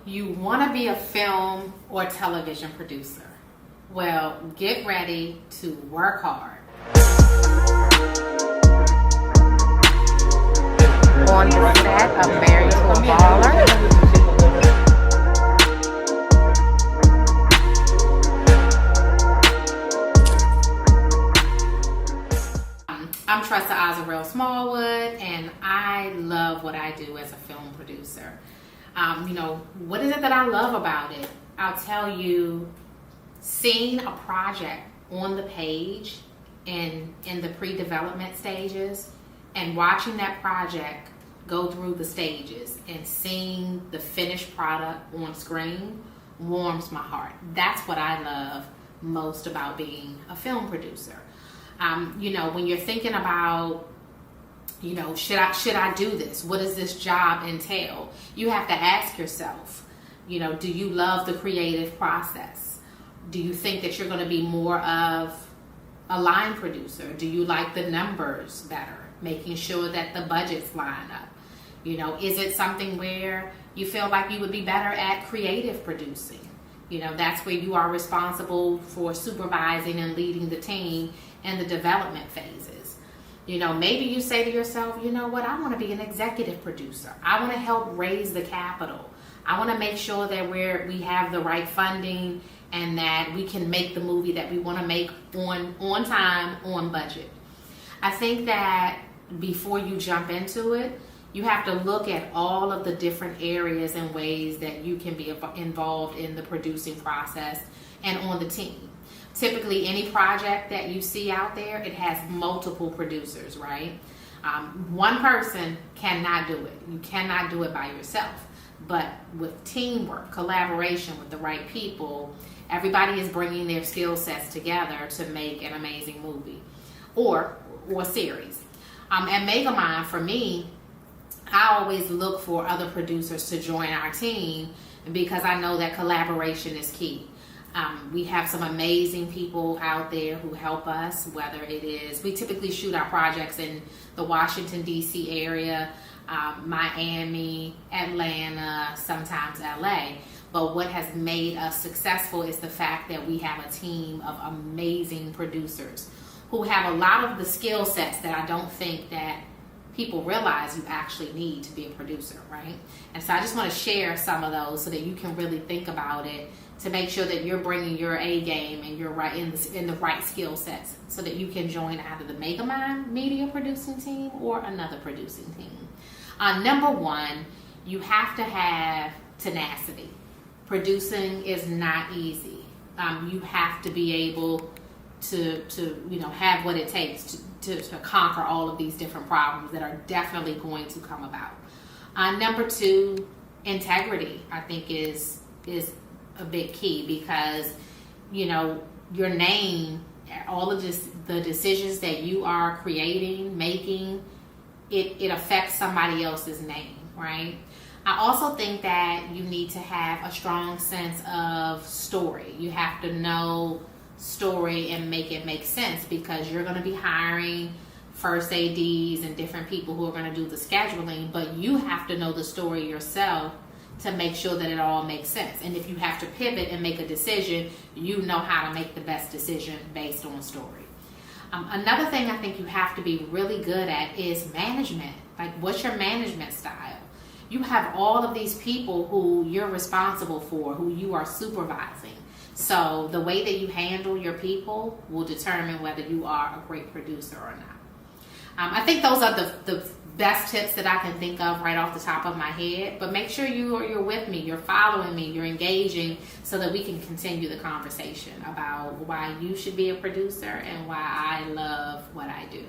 You want to be a film or television producer? Well, get ready to work hard. On the set of Married to a Baller. I'm Tressa Azarel Smallwood, and I love what I do as a film producer. What is it that I love about it? I'll tell you, seeing a project on the page and in the pre-development stages and watching that project go through the stages and seeing the finished product on screen warms my heart. That's what I love most about being a film producer. When you're thinking about, should I do this? What does this job entail? You have to ask yourself, do you love the creative process? Do you think that you're going to be more of a line producer? Do you like the numbers better? Making sure that the budgets line up. Is it something where you feel like you would be better at creative producing? That's where you are responsible for supervising and leading the team in the development phases. Maybe you say to yourself, I want to be an executive producer. I want to help raise the capital. I want to make sure that we have the right funding and that we can make the movie that we want to make on time, on budget. I think that before you jump into it, you have to look at all of the different areas and ways that you can be involved in the producing process and on the team. Typically, any project that you see out there, it has multiple producers, right? One person cannot do it. You cannot do it by yourself. But with teamwork, collaboration with the right people, everybody is bringing their skill sets together to make an amazing movie or series. At Megamind, for me, I always look for other producers to join our team because I know that collaboration is key. We have some amazing people out there who help us, whether it is, we typically shoot our projects in the Washington, D.C. area, Miami, Atlanta, sometimes LA. But what has made us successful is the fact that we have a team of amazing producers who have a lot of the skill sets that I don't think that people realize you actually need to be a producer, right? And so I just want to share some of those so that you can really think about it to make sure that you're bringing your A game and you're right in the right skill sets so that you can join either the Megamind media producing team or another producing team. Number one, you have to have tenacity. Producing is not easy. You have to be able to have what it takes to conquer all of these different problems that are definitely going to come about. Number two, integrity, I think is a big key because, your name, all of the decisions that you are creating, making, it affects somebody else's name, right? I also think that you need to have a strong sense of story. You have to know story and make it make sense because you're going to be hiring first ADs and different people who are going to do the scheduling, but you have to know the story yourself to make sure that it all makes sense. And if you have to pivot and make a decision, you know how to make the best decision based on story. Another thing I think you have to be really good at is management. Like, what's your management style? You have all of these people who you're responsible for, who you are supervising. So the way that you handle your people will determine whether you are a great producer or not. I think those are the best tips that I can think of right off the top of my head. But make sure you're with me, you're following me, you're engaging so that we can continue the conversation about why you should be a producer and why I love what I do.